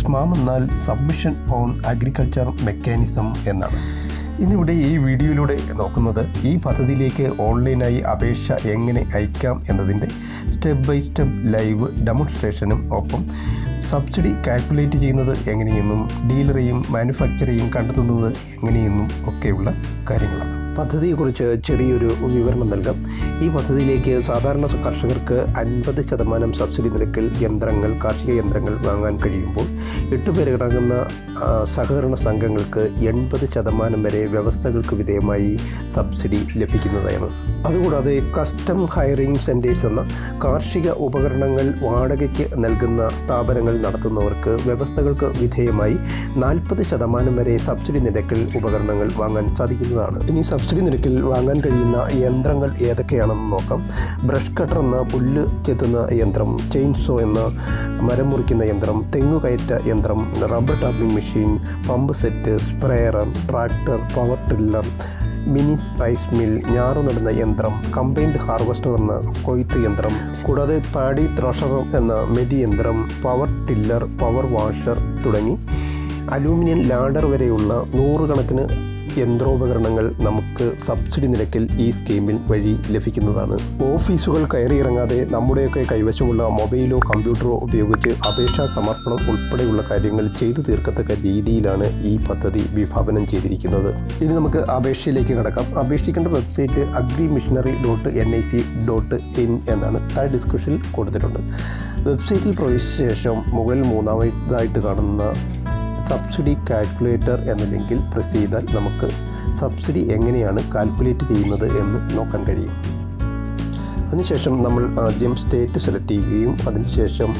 സ്മാം എന്നാൽ submission on agriculture mechanism എന്നാണ്. ഇന്നിവിടെ ഈ വീഡിയോയിലൂടെ നോക്കുന്നത് ഈ പദ്ധതിയിലേക്ക് ഓൺലൈനായി അപേക്ഷ എങ്ങനെ അയക്കാം എന്നതിൻ്റെ സ്റ്റെപ്പ് ബൈ സ്റ്റെപ്പ് ലൈവ് ഡെമോൺസ്ട്രേഷനും ഒപ്പം സബ്സിഡി കാൽക്കുലേറ്റ് ചെയ്യുന്നത് എങ്ങനെയെന്നും ഡീലറെയും മാനുഫാക്ചറെയും കണ്ടെത്തുന്നത് എങ്ങനെയെന്നും ഒക്കെയുള്ള കാര്യങ്ങളാണ്. പദ്ധതിയെക്കുറിച്ച് ചെറിയൊരു വിവരണം നൽകാം. ഈ പദ്ധതിയിലേക്ക് സാധാരണ കർഷകർക്ക് 50% സബ്സിഡി നിരക്കിൽ കാർഷിക യന്ത്രങ്ങൾ വാങ്ങാൻ കഴിയുമ്പോൾ 8 പേരടങ്ങുന്ന സഹകരണ സംഘങ്ങൾക്ക് 80% വരെ വ്യവസ്ഥകൾക്ക് വിധേയമായി സബ്സിഡി ലഭിക്കുന്നതാണ്. അതുകൂടാതെ കസ്റ്റം ഹയറിംഗ് സെൻറ്റേഴ്സ് എന്ന കാർഷിക ഉപകരണങ്ങൾ വാടകയ്ക്ക് നൽകുന്ന സ്ഥാപനങ്ങൾ നടത്തുന്നവർക്ക് വ്യവസ്ഥകൾക്ക് വിധേയമായി 40% വരെ സബ്സിഡി നിരക്കിൽ ഉപകരണങ്ങൾ വാങ്ങാൻ സാധിക്കുന്നതാണ്. ഇനി സബ്സിഡി നിരക്കിൽ വാങ്ങാൻ കഴിയുന്ന യന്ത്രങ്ങൾ ഏതൊക്കെയാണെന്ന് നോക്കാം. ബ്രഷ് കട്ടർ എന്ന പുല്ല് ചെത്തുന്ന യന്ത്രം, ചെയിൻസോ എന്ന മരം മുറിക്കുന്ന യന്ത്രം, തെങ്ങുകയറ്റ യന്ത്രം, rubber tapping machine, pump set, sprayer, tractor, power tiller, mini rice mill, ഞാറു നടുന്ന യന്ത്രം, കമ്പൈൻഡ് ഹാർവസ്റ്റർ എന്ന കൊയ്ത്ത് യന്ത്രം, കൂടാതെ പാഡി ത്രഷർ എന്ന മെതി യന്ത്രം, പവർ ടില്ലർ, പവർ വാഷർ തുടങ്ങി അലൂമിനിയം ലാഡർ വരെയുള്ള 100 കണക്കിന് യന്ത്രോപകരണങ്ങൾ നമുക്ക് സബ്സിഡി നിരക്കിൽ ഈ സ്കീമിൽ വഴി ലഭിക്കുന്നതാണ്. ഓഫീസുകൾ കയറിയിറങ്ങാതെ നമ്മുടെയൊക്കെ കൈവശമുള്ള മൊബൈലോ കമ്പ്യൂട്ടറോ ഉപയോഗിച്ച് അപേക്ഷാ സമർപ്പണം ഉൾപ്പെടെയുള്ള കാര്യങ്ങൾ ചെയ്തു തീർക്കത്തക്ക രീതിയിലാണ് ഈ പദ്ധതി വിഭാവനം ചെയ്തിരിക്കുന്നത്. ഇനി നമുക്ക് അപേക്ഷയിലേക്ക് കടക്കാം. അപേക്ഷിക്കേണ്ട വെബ്സൈറ്റ് agrimissionary.nic.in എന്നാണ്. താഴെ ഡിസ്ക്രിപ്ഷനിൽ കൊടുത്തിട്ടുണ്ട്. വെബ്സൈറ്റിൽ പ്രവേശിച്ച ശേഷം മുകളിൽ മൂന്നാമതായിട്ട് കാണുന്ന സബ്സിഡി കാൽക്കുലേറ്റർ എന്ന ലിങ്കിൽ പ്രസ് ചെയ്താൽ നമുക്ക് സബ്സിഡി എങ്ങനെയാണ് കാൽക്കുലേറ്റ് ചെയ്യുന്നത് എന്ന് നോക്കാൻ കഴിയും. അതിനുശേഷം നമ്മൾ ആദ്യം സ്റ്റേറ്റ് സെലക്ട് ചെയ്യുകയും അതിനുശേഷം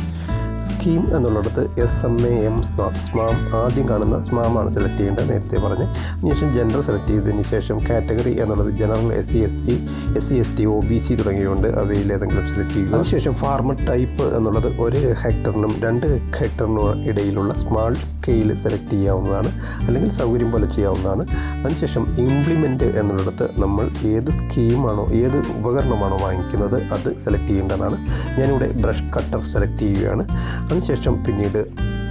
സ്കീം എന്നുള്ളിടത്ത് SMAM സ്മാം ആദ്യം കാണുന്ന സ്മാമാണ് സെലക്ട് ചെയ്യേണ്ടത്, നേരത്തെ പറഞ്ഞ്. അതിനുശേഷം ജെൻഡർ സെലക്ട് ചെയ്തതിന് ശേഷം കാറ്റഗറി എന്നുള്ളത് ജനറൽ, SC/SC, SC/ST, OBC തുടങ്ങിയവയുണ്ട്. അവയിൽ ഏതെങ്കിലും സെലക്ട് ചെയ്യുക. അതിനുശേഷം ഫാർമർ ടൈപ്പ് എന്നുള്ളത് 1 ഹെക്ടറിനും 2 ഹെക്ടറിനും ഇടയിലുള്ള സ്മാൾ സ്കെയിൽ സെലക്ട് ചെയ്യാവുന്നതാണ്, അല്ലെങ്കിൽ സൗകര്യം പോലെ ചെയ്യാവുന്നതാണ്. അതിനുശേഷം ഇംപ്ലിമെൻറ്റ് എന്നുള്ളിടത്ത് നമ്മൾ ഏത് സ്കീമാണോ ഏത് ഉപകരണമാണോ വാങ്ങിക്കുന്നത് അത് സെലക്ട് ചെയ്യേണ്ടതാണ്. ഞാനിവിടെ ബ്രഷ് കട്ടർ സെലക്ട് ചെയ്യുകയാണ്. അതിനുശേഷം പിന്നീട്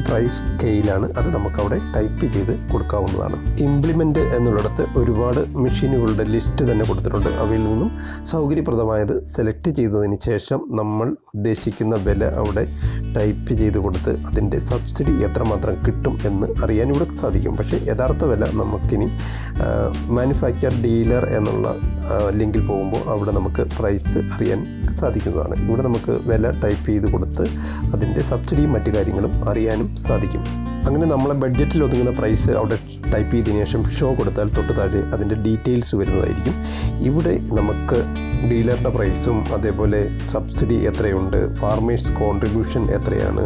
പ്രൈസ് സ്കെയിലാണ്, അത് നമുക്കവിടെ ടൈപ്പ് ചെയ്ത് കൊടുക്കാവുന്നതാണ്. ഇംപ്ലിമെൻറ്റ് എന്നുള്ളിടത്ത് ഒരുപാട് മെഷീനുകളുടെ ലിസ്റ്റ് തന്നെ കൊടുത്തിട്ടുണ്ട്. അവയിൽ നിന്നും സൗകര്യപ്രദമായത് സെലക്ട് ചെയ്തതിന് ശേഷം നമ്മൾ ഉദ്ദേശിക്കുന്ന വില അവിടെ ടൈപ്പ് ചെയ്ത് കൊടുത്ത് അതിൻ്റെ സബ്സിഡി എത്രമാത്രം കിട്ടും എന്ന് അറിയാൻ ഇവിടെ സാധിക്കും. പക്ഷേ യഥാർത്ഥ വില നമുക്കിനി മാനുഫാക്ചർ ഡീലർ എന്നുള്ള ലിങ്കിൽ പോകുമ്പോൾ അവിടെ നമുക്ക് പ്രൈസ് അറിയാൻ സാധിക്കുന്നതാണ്. ഇവിടെ നമുക്ക് വില ടൈപ്പ് ചെയ്ത് കൊടുത്ത് അതിൻ്റെ സബ്സിഡിയും മറ്റു കാര്യങ്ങളും അറിയാനും സാധിക്കും. അങ്ങനെ നമ്മളെ ബഡ്ജറ്റിൽ ഒതുങ്ങുന്ന പ്രൈസ് അവിടെ ടൈപ്പ് ചെയ്തതിന് ശേഷം ഷോ കൊടുത്താൽ തൊട്ട് താഴെ അതിൻ്റെ ഡീറ്റെയിൽസ് വരുന്നതായിരിക്കും. ഇവിടെ നമുക്ക് ഡീലറുടെ പ്രൈസും അതേപോലെ സബ്സിഡി എത്രയുണ്ട്, ഫാർമേഴ്സ് കോൺട്രിബ്യൂഷൻ എത്രയാണ്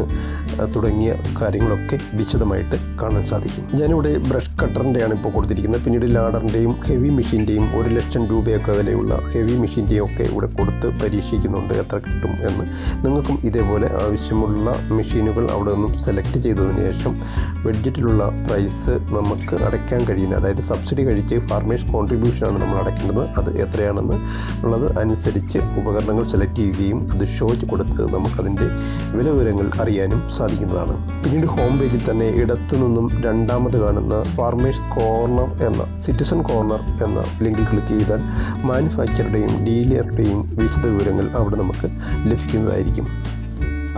തുടങ്ങിയ കാര്യങ്ങളൊക്കെ വിശദമായിട്ട് കാണാൻ സാധിക്കും. ഞാനിവിടെ ബ്രഷ് കട്ടറിൻ്റെയാണ് ഇപ്പോൾ കൊടുത്തിരിക്കുന്നത്. പിന്നീട് ലാഡറിൻ്റെയും ഹെവി മെഷീൻ്റെയും 1 ലക്ഷം രൂപയൊക്കെ വിലയുള്ള ഹെവി മെഷീൻ്റെയും ഒക്കെ ഇവിടെ കൊടുത്ത് പരീക്ഷിക്കുന്നുണ്ട് എത്ര കിട്ടും എന്ന്. നിങ്ങൾക്കും ഇതേപോലെ ആവശ്യമുള്ള മെഷീനുകൾ അവിടെ നിന്നും സെലക്ട് ചെയ്തതിന് ശേഷം ബഡ്ജറ്റിലുള്ള പ്രൈസ് നമുക്ക് അടയ്ക്കാൻ കഴിയുന്ന, അതായത് സബ്സിഡി കഴിച്ച് ഫാർമേഴ്സ് കോൺട്രിബ്യൂഷനാണ് നമ്മൾ അടയ്ക്കേണ്ടത്, അത് എത്രയാണെന്ന് ഉള്ളത് അനുസരിച്ച് ഉപകരണങ്ങൾ സെലക്ട് ചെയ്യുകയും അത് ഷോ കൊടുത്ത് നമുക്കതിൻ്റെ വിവരങ്ങൾ അറിയാനും സാധിക്കുന്നതാണ്. പിന്നീട് ഹോം പേജിൽ തന്നെ ഇടത്തു നിന്നും രണ്ടാമത് കാണുന്ന ഫാർമേഴ്സ് കോർണർ എന്ന സിറ്റിസൺ കോർണർ എന്ന ലിങ്കിൽ ക്ലിക്ക് ചെയ്താൽ മാനുഫാക്ചറുടെയും ഡീലറുടെയും വിശദ വിവരങ്ങൾ അവിടെ നമുക്ക് ലഭിക്കുന്നതായിരിക്കും.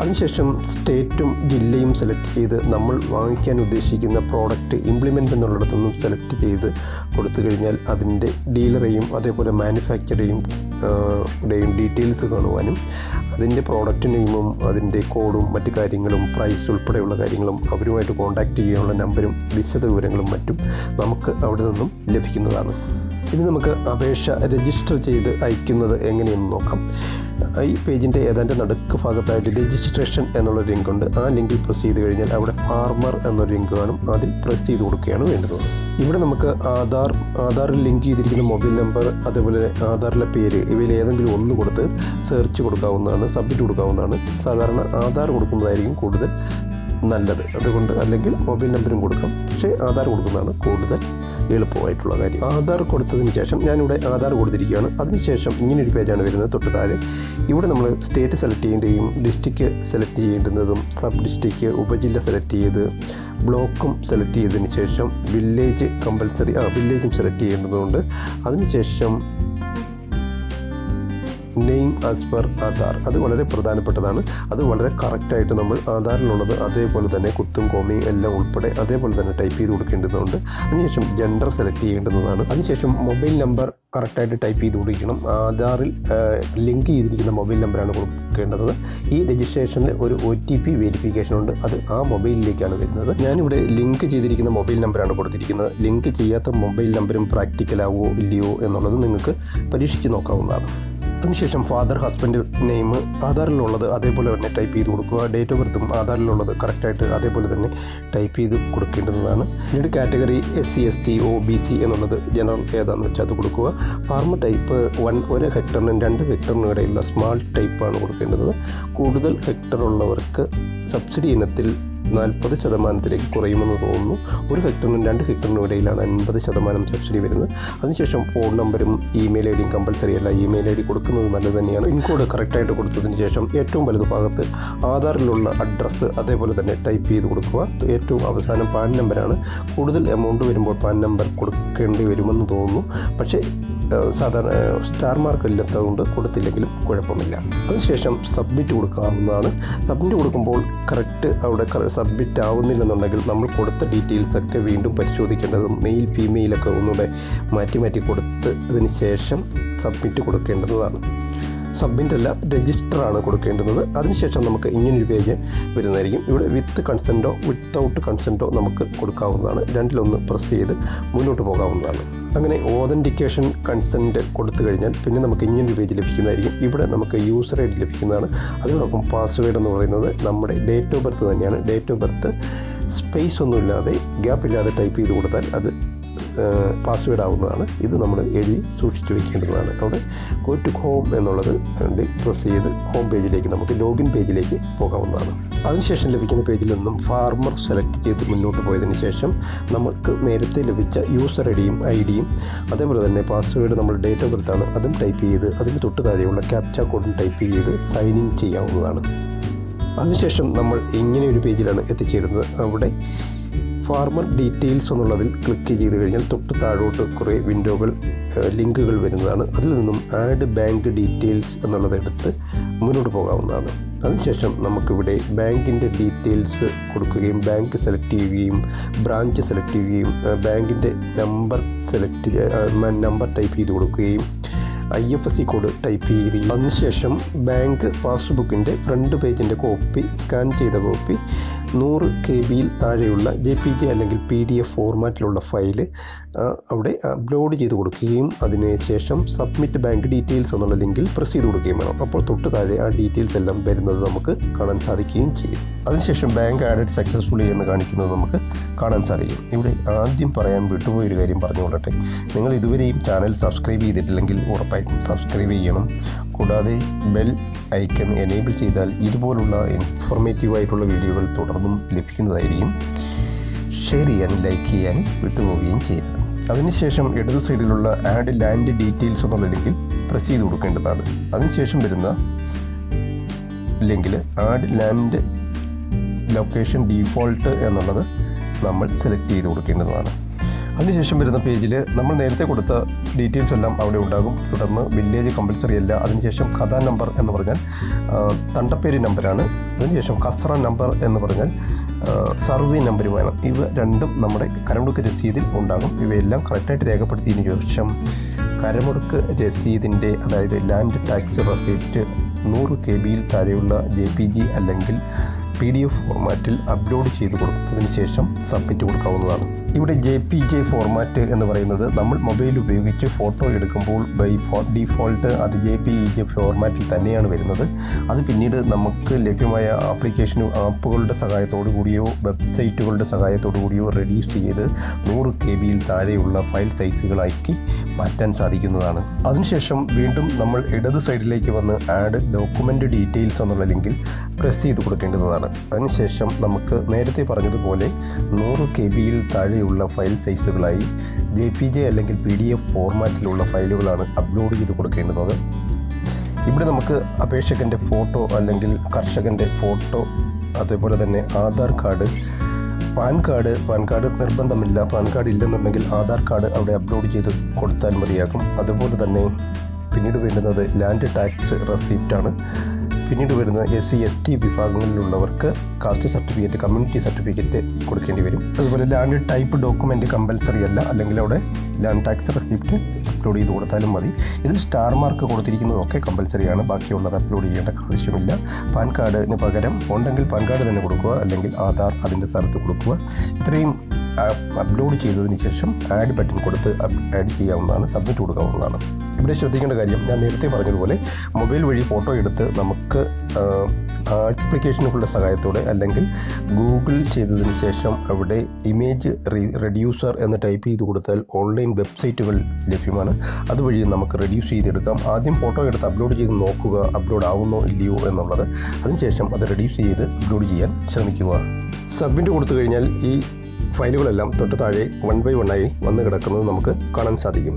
അതിനുശേഷം സ്റ്റേറ്റും ജില്ലയും സെലക്ട് ചെയ്ത് നമ്മൾ വാങ്ങിക്കാൻ ഉദ്ദേശിക്കുന്ന പ്രോഡക്റ്റ് ഇംപ്ലിമെൻ്റ് എന്നുള്ളിടത്തു നിന്നും സെലക്ട് ചെയ്ത് കൊടുത്തു കഴിഞ്ഞാൽ അതിൻ്റെ ഡീലറെയും അതേപോലെ മാനുഫാക്ചറേയും ഡീറ്റെയിൽസ് കാണുവാനും അതിൻ്റെ പ്രോഡക്റ്റ് നെയിമും അതിൻ്റെ കോഡും മറ്റു കാര്യങ്ങളും പ്രൈസ് ഉൾപ്പെടെയുള്ള കാര്യങ്ങളും അവരുമായിട്ട് കോൺടാക്റ്റ് ചെയ്യാനുള്ള നമ്പരും വിശദ വിവരങ്ങളും മറ്റും നമുക്ക് അവിടെ നിന്നും ലഭിക്കുന്നതാണ്. ഇനി നമുക്ക് അപേക്ഷ രജിസ്റ്റർ ചെയ്ത് അയക്കുന്നത് എങ്ങനെയെന്ന് നോക്കാം. ഈ പേജിൻ്റെ ഏതാണ്ട് നടുക്ക് ഭാഗത്തായിട്ട് രജിസ്ട്രേഷൻ എന്നുള്ള ലിങ്കുണ്ട്. ആ ലിങ്കിൽ പ്രസ് ചെയ്ത് കഴിഞ്ഞാൽ അവിടെ ഫാർമർ എന്നൊരു ലിങ്ക് കാണും. അതിൽ പ്രസ് ചെയ്ത് കൊടുക്കുകയാണ് വേണ്ടത്. ഇവിടെ നമുക്ക് ആധാറിൽ ലിങ്ക് ചെയ്തിരിക്കുന്ന മൊബൈൽ നമ്പർ അതേപോലെ ആധാറിലെ പേര് ഇവയിൽ ഏതെങ്കിലും ഒന്ന് കൊടുത്ത് സെർച്ച് കൊടുക്കാവുന്നതാണ്, സബ്മിറ്റ് കൊടുക്കാവുന്നതാണ്. സാധാരണ ആധാർ കൊടുക്കുന്നതായിരിക്കും കൂടുതൽ നല്ലത്. അതുകൊണ്ട് അല്ലെങ്കിൽ മൊബൈൽ നമ്പറും കൊടുക്കാം, പക്ഷേ ആധാർ കൊടുക്കുന്നതാണ് കൂടുതൽ എളുപ്പമായിട്ടുള്ള കാര്യം. ആധാർ കൊടുത്തതിന് ശേഷം ഞാനിവിടെ ആധാർ കൊടുത്തിരിക്കുകയാണ്. അതിനുശേഷം ഇങ്ങനൊരു പേജാണ് വരുന്നത്. തൊട്ട് താഴെ ഇവിടെ നമ്മൾ സ്റ്റേറ്റ് സെലക്ട് ചെയ്യേണ്ടതും ഡിസ്ട്രിക്റ്റ് സെലക്ട് ചെയ്യേണ്ടുന്നതും സബ് ഡിസ്ട്രിക്റ്റ് ഉപജില്ല സെലക്ട് ചെയ്ത് ബ്ലോക്കും സെലക്ട് ചെയ്തതിന് ശേഷം വില്ലേജ് കമ്പൽസറി വില്ലേജും സെലക്ട് ചെയ്യേണ്ടതുണ്ട്. അതിനുശേഷം നെയിം ആസ് പെർ ആധാർ, അത് വളരെ പ്രധാനപ്പെട്ടതാണ്. അത് വളരെ കറക്റ്റായിട്ട് നമ്മൾ ആധാറിലുള്ളത് അതേപോലെ തന്നെ കുത്തും കോമയും എല്ലാം ഉൾപ്പെടെ അതേപോലെ തന്നെ ടൈപ്പ് ചെയ്ത് കൊടുക്കേണ്ടതുണ്ട്. അതിനുശേഷം ജെൻഡർ സെലക്ട് ചെയ്യേണ്ടതാണ്. അതിനുശേഷം മൊബൈൽ നമ്പർ കറക്റ്റായിട്ട് ടൈപ്പ് ചെയ്ത് കൊടുക്കണം. ആധാറിൽ ലിങ്ക് ചെയ്തിരിക്കുന്ന മൊബൈൽ നമ്പറാണ് കൊടുക്കേണ്ടത്. ഈ രജിസ്ട്രേഷനിൽ ഒരു OTP വെരിഫിക്കേഷൻ ഉണ്ട്, അത് ആ മൊബൈലിലേക്കാണ് വരുന്നത്. ഞാനിവിടെ ലിങ്ക് ചെയ്തിരിക്കുന്ന മൊബൈൽ നമ്പറാണ് കൊടുത്തിരിക്കുന്നത്. ലിങ്ക് ചെയ്യാത്ത മൊബൈൽ നമ്പറും പ്രാക്ടിക്കലാവോ ഇല്ലയോ എന്നുള്ളത് നിങ്ങൾക്ക് പരീക്ഷിച്ച് നോക്കാവുന്നതാണ്. അതിനുശേഷം ഫാദർ ഹസ്ബൻഡ് നെയിം ആധാറിലുള്ളത് അതേപോലെ തന്നെ ടൈപ്പ് ചെയ്ത് കൊടുക്കുക. ഡേറ്റ് ഓഫ് ബർത്തും ആധാറിലുള്ളത് കറക്റ്റായിട്ട് അതേപോലെ തന്നെ ടൈപ്പ് ചെയ്ത് കൊടുക്കേണ്ടതാണ്. പിന്നീട് കാറ്റഗറി SC ST OBC എന്നുള്ളത് ജനറൽ ഏതാണെന്ന് വെച്ചാൽ അത് കൊടുക്കുക. ഫാർമർ ടൈപ്പ് 1 ഹെക്ടറിനും 2 ഹെക്ടറിനും ഇടയിലുള്ള സ്മാൾ ടൈപ്പാണ് കൊടുക്കേണ്ടത്. കൂടുതൽ ഹെക്ടർ ഉള്ളവർക്ക് സബ്സിഡി ഇനത്തിൽ 40% കുറയുമെന്ന് തോന്നുന്നു. 1 ഹെക്ടറിനും 2 ഹെക്ടറിനും ഇടയിലാണ് 50% സബ്സിഡി വരുന്നത്. അതിനുശേഷം ഫോൺ നമ്പറും ഇമെയിൽ ID കമ്പൽസറി അല്ല, ഇമെയിൽ ID കൊടുക്കുന്നത് നല്ലത് തന്നെയാണ്. പിൻകോഡ് കറക്റ്റായിട്ട് കൊടുത്തതിന് ശേഷം ഏറ്റവും വലതു ഭാഗത്ത് ആധാറിലുള്ള അഡ്രസ്സ് അതേപോലെ തന്നെ ടൈപ്പ് ചെയ്ത് കൊടുക്കുക. ഏറ്റവും അവസാനം പാൻ നമ്പറാണ്. കൂടുതൽ എമൗണ്ട് വരുമ്പോൾ പാൻ നമ്പർ കൊടുക്കേണ്ടി വരുമെന്ന് തോന്നുന്നു, പക്ഷേ സാധാരണ സ്റ്റാർ മാർക്ക് ഇല്ലാത്തതുകൊണ്ട് കൊടുത്തില്ലെങ്കിലും കുഴപ്പമില്ല. അതിനുശേഷം സബ്മിറ്റ് കൊടുക്കാവുന്നതാണ്. സബ്മിറ്റ് കൊടുക്കുമ്പോൾ കറക്റ്റ് അവിടെ സബ്മിറ്റ് ആവുന്നില്ലെന്നുണ്ടെങ്കിൽ നമ്മൾ കൊടുത്ത ഡീറ്റെയിൽസൊക്കെ വീണ്ടും പരിശോധിക്കേണ്ടതും മെയിൽ ഫീമെയിലൊക്കെ ഒന്നുകൂടെ മാറ്റി കൊടുത്തതിന് ശേഷം സബ്മിറ്റ് കൊടുക്കേണ്ടതാണ്. സബ്മിറ്റ് അല്ല, രജിസ്റ്ററാണ് കൊടുക്കേണ്ടത്. അതിനുശേഷം നമുക്ക് ഇങ്ങനൊരു പേജ് വരുന്നതായിരിക്കും. ഇവിടെ വിത്ത് കൺസെൻറ്റോ വിത്തൗട്ട് കൺസെൻറ്റോ നമുക്ക് കൊടുക്കാവുന്നതാണ്. രണ്ടിലൊന്ന് പ്രസ് ചെയ്ത് മുന്നോട്ട് പോകാവുന്നതാണ്. അങ്ങനെ ഓതൻറ്റിക്കേഷൻ കൺസെൻറ്റ് കൊടുത്തു കഴിഞ്ഞാൽ പിന്നെ നമുക്ക് ഇങ്ങനൊരു പേജ് ലഭിക്കുന്നതായിരിക്കും. ഇവിടെ നമുക്ക് യൂസർ ID ലഭിക്കുന്നതാണ്. അതിനോടൊപ്പം പാസ്വേഡ് എന്ന് പറയുന്നത് നമ്മുടെ ഡേറ്റ് ഓഫ് ബർത്ത് തന്നെയാണ്. ഡേറ്റ് ഓഫ് ബർത്ത് സ്പേസ് ഒന്നുമില്ലാതെ ഗ്യാപ്പില്ലാതെ ടൈപ്പ് ചെയ്ത് കൊടുത്താൽ അത് പാസ്വേഡ് ആവുന്നതാണ്. ഇത് നമ്മൾ എഴുതി സൂക്ഷിച്ച് വയ്ക്കേണ്ടതാണ്. അവിടെ ഗോ ടു ഹോം എന്നുള്ളത് പ്രസ് ചെയ്ത് ഹോം പേജിലേക്ക് നമുക്ക് ലോഗിൻ പേജിലേക്ക് പോകാവുന്നതാണ്. അതിനുശേഷം ലഭിക്കുന്ന പേജിൽ നിന്നും ഫാർമർ സെലക്ട് ചെയ്ത് മുന്നോട്ട് പോയതിന് ശേഷം നമുക്ക് നേരത്തെ ലഭിച്ച യൂസർ IDയും അതേപോലെ തന്നെ പാസ്വേഡ് നമ്മൾ ഡേറ്റ് ഓഫ് ബർത്താണ് അതും ടൈപ്പ് ചെയ്ത് അതിന് തൊട്ട് താഴെയുള്ള ക്യാപ്ച കോഡും ടൈപ്പ് ചെയ്ത് സൈൻ ഇൻ ചെയ്യാവുന്നതാണ്. അതിനുശേഷം നമ്മൾ ഇങ്ങനെ ഒരു പേജിലാണ് എത്തിച്ചേരുന്നത്. അവിടെ ഫാർമർ ഡീറ്റെയിൽസ് എന്നുള്ളതിൽ ക്ലിക്ക് ചെയ്ത് കഴിഞ്ഞാൽ തൊട്ട് താഴോട്ട് കുറേ വിൻഡോകൾ ലിങ്കുകൾ വരുന്നതാണ്. അതിൽ നിന്നും ആഡ് ബാങ്ക് ഡീറ്റെയിൽസ് എന്നുള്ളത് എടുത്ത് മുന്നോട്ട് പോകാവുന്നതാണ്. അതിനുശേഷം നമുക്കിവിടെ ബാങ്കിൻ്റെ ഡീറ്റെയിൽസ് കൊടുക്കുകയും ബാങ്ക് സെലക്ട് ചെയ്യുകയും ബ്രാഞ്ച് സെലക്ട് ചെയ്യുകയും ബാങ്കിൻ്റെ നമ്പർ ടൈപ്പ് ചെയ്ത് കൊടുക്കുകയും IFSC കോഡ് ടൈപ്പ് ചെയ്ത് അതിനുശേഷം ബാങ്ക് പാസ്ബുക്കിൻ്റെ ഫ്രണ്ട് പേജിൻ്റെ കോപ്പി സ്കാൻ ചെയ്ത കോപ്പി 100 KB താഴെയുള്ള JPG അല്ലെങ്കിൽ PDF ഫോർമാറ്റിലുള്ള ഫയല് അവിടെ അപ്ലോഡ് ചെയ്ത് കൊടുക്കുകയും അതിനുശേഷം സബ്മിറ്റ് ബാങ്ക് ഡീറ്റെയിൽസ് എന്നുള്ള ലിങ്കിൽ പ്രസ് ചെയ്ത് കൊടുക്കുകയും വേണം. അപ്പോൾ തൊട്ട് താഴെ ആ ഡീറ്റെയിൽസ് എല്ലാം വരുന്നത് നമുക്ക് കാണാൻ സാധിക്കുകയും ചെയ്യും. അതിനുശേഷം ബാങ്ക് ആഡഡ് സക്സസ്ഫുള്ളി എന്ന് കാണിക്കുന്നത് നമുക്ക് കാണാൻ സാധിക്കും. ഇവിടെ ആദ്യം പറയാൻ വിട്ടുപോയൊരു കാര്യം പറഞ്ഞുകൊള്ളട്ടെ. നിങ്ങൾ ഇതുവരെയും ചാനൽ സബ്സ്ക്രൈബ് ചെയ്തിട്ടില്ലെങ്കിൽ ഉറപ്പായിട്ടും സബ്സ്ക്രൈബ് ചെയ്യണം. കൂടാതെ ബെൽ ഐക്കൺ എനേബിൾ ചെയ്താൽ ഇതുപോലുള്ള ഇൻഫോർമേറ്റീവായിട്ടുള്ള വീഡിയോകൾ തുടർന്നും ലഭിക്കുന്നതായിരിക്കും. ഷെയർ ചെയ്യാനും ലൈക്ക് ചെയ്യാനും വിട്ടുപോവുകയും ചെയ്യരുത്. അതിനുശേഷം ഇടതു സൈഡിലുള്ള ആഡ് ലാൻഡ് ഡീറ്റെയിൽസ് എന്നുള്ള ലിങ്കിൽ പ്രസ് ചെയ്ത് കൊടുക്കേണ്ടതാണ്. അതിനുശേഷം വരുന്ന ലിങ്കിൽ ആഡ് ലാൻഡ് ലൊക്കേഷൻ ഡീഫോൾട്ട് എന്നുള്ളത് നമ്മൾ സെലക്ട് ചെയ്ത് കൊടുക്കേണ്ടതാണ്. അതിനുശേഷം വരുന്ന പേജിൽ നമ്മൾ നേരത്തെ കൊടുത്ത ഡീറ്റെയിൽസ് എല്ലാം അവിടെ ഉണ്ടാകും. തുടർന്ന് വില്ലേജ് കമ്പൽസറി അല്ല. അതിനുശേഷം ഖദാ നമ്പർ എന്ന് പറഞ്ഞാൽ തണ്ടപ്പേരി നമ്പറാണ്. അതിനുശേഷം കസ്ര നമ്പർ എന്ന് പറഞ്ഞാൽ സർവേ നമ്പർ വേണം. ഇവ രണ്ടും നമ്മുടെ കരമൊടുക്ക് രസീതിൽ ഉണ്ടാകും. ഇവയെല്ലാം കറക്റ്റായിട്ട് രേഖപ്പെടുത്തിയതിന് ശേഷം കരമൊടുക്ക് രസീതിൻ്റെ അതായത് ലാൻഡ് ടാക്സ് റെസിപ്റ്റ് 100 KB താഴെയുള്ള JPG അല്ലെങ്കിൽ PDF ഫോർമാറ്റിൽ അപ്ലോഡ് ചെയ്ത് കൊടുത്തതിന് ശേഷം സബ്മിറ്റ് കൊടുക്കാവുന്നതാണ്. ഇവിടെ JPG ഫോർമാറ്റ് എന്ന് പറയുന്നത് നമ്മൾ മൊബൈൽ ഉപയോഗിച്ച് ഫോട്ടോ എടുക്കുമ്പോൾ ഡീഫോൾട്ട് അത് JPG ഫോർമാറ്റിൽ തന്നെയാണ് വരുന്നത്. അത് പിന്നീട് നമുക്ക് ലഭ്യമായ ആപ്പുകളുടെ സഹായത്തോടു കൂടിയോ വെബ്സൈറ്റുകളുടെ സഹായത്തോടു കൂടിയോ റെഡ്യൂസ് ചെയ്ത് 100 KB താഴെയുള്ള ഫയൽ സൈസുകളാക്കി മാറ്റാൻ സാധിക്കുന്നതാണ്. അതിനുശേഷം വീണ്ടും നമ്മൾ ഇടത് സൈഡിലേക്ക് വന്ന് ആഡ് ഡോക്യുമെൻ്റ് ഡീറ്റെയിൽസ് എന്നുള്ള ലിങ്കിൽ പ്രസ് ചെയ്ത് കൊടുക്കേണ്ടതാണ്. അതിനുശേഷം നമുക്ക് നേരത്തെ പറഞ്ഞതുപോലെ 100 KB താഴെയുള്ള ഫയൽ സൈസുകളായി JPG അല്ലെങ്കിൽ PDF ഫോർമാറ്റിലുള്ള ഫയലുകളാണ് അപ്ലോഡ് ചെയ്ത് കൊടുക്കേണ്ടുന്നത്. ഇവിടെ നമുക്ക് അപേക്ഷകൻ്റെ ഫോട്ടോ അല്ലെങ്കിൽ കർഷകൻ്റെ ഫോട്ടോ, അതേപോലെ തന്നെ ആധാർ കാർഡ്, പാൻ കാർഡ് നിർബന്ധമില്ല. പാൻ കാർഡ് ഇല്ലെന്നുണ്ടെങ്കിൽ ആധാർ കാർഡ് അവിടെ അപ്ലോഡ് ചെയ്ത് കൊടുത്താൽ മതിയാകും. അതുപോലെ തന്നെ പിന്നീട് വേണ്ടുന്നത് ലാൻഡ് ടാക്സ് റെസിപ്റ്റാണ്. പിന്നീട് വരുന്ന SC/ST വിഭാഗങ്ങളിലുള്ളവർക്ക് കാസ്റ്റ് സർട്ടിഫിക്കറ്റ്, കമ്മ്യൂണിറ്റി സർട്ടിഫിക്കറ്റ് കൊടുക്കേണ്ടി വരും. അതുപോലെ ലാൻഡ് ടൈപ്പ് ഡോക്യുമെൻറ്റ് കമ്പൽസറി അല്ല, അല്ലെങ്കിൽ അവിടെ ലാൻഡ് ടാക്സ് റെസിപ്റ്റ് അപ്ലോഡ് ചെയ്ത് കൊടുത്താലും മതി. ഇതിൽ സ്റ്റാർ മാർക്ക് കൊടുത്തിരിക്കുന്നതൊക്കെ കമ്പൽസറിയാണ്, ബാക്കിയുള്ളത് അപ്ലോഡ് ചെയ്യേണ്ട ആവശ്യമില്ല. പാൻ കാർഡിന് പകരം ഉണ്ടെങ്കിൽ പാൻ കാർഡ് തന്നെ കൊടുക്കുക, അല്ലെങ്കിൽ ആധാർ അതിൻ്റെ സ്ഥലത്ത് കൊടുക്കുക. ഇത്രയും അപ്ലോഡ് ചെയ്തതിന് ശേഷം ആഡ് ബട്ടൺ കൊടുത്ത് ആഡ് ചെയ്യാവുന്നതാണ്, സബ്മിറ്റ് കൊടുക്കാവുന്നതാണ്. ഇവിടെ ശ്രദ്ധിക്കേണ്ട കാര്യം, ഞാൻ നേരത്തെ പറഞ്ഞതുപോലെ മൊബൈൽ വഴി ഫോട്ടോ എടുത്ത് നമുക്ക് ആപ്ലിക്കേഷനുകളുടെ സഹായത്തോടെ അല്ലെങ്കിൽ ഗൂഗിൾ ചെയ്തതിന് ശേഷം അവിടെ ഇമേജ് റെഡ്യൂസർ എന്ന് ടൈപ്പ് ചെയ്ത് കൊടുത്താൽ ഓൺലൈൻ വെബ്സൈറ്റുകൾ ലഭ്യമാണ്. അതുവഴി നമുക്ക് റെഡ്യൂസ് ചെയ്തെടുക്കാം. ആദ്യം ഫോട്ടോ എടുത്ത് അപ്ലോഡ് ചെയ്ത് നോക്കുക, അപ്ലോഡ് ആവുന്നോ ഇല്ലയോ എന്നുള്ളത്. അതിനുശേഷം അത് റെഡ്യൂസ് ചെയ്ത് അപ്ലോഡ് ചെയ്യാൻ ശ്രമിക്കുക. സബ്മിറ്റ് കൊടുത്തു കഴിഞ്ഞാൽ ഈ ഫയലുകളെല്ലാം തൊട്ട് താഴെ 1 by 1 ആയി വന്ന് കിടക്കുന്നത് നമുക്ക് കാണാൻ സാധിക്കും.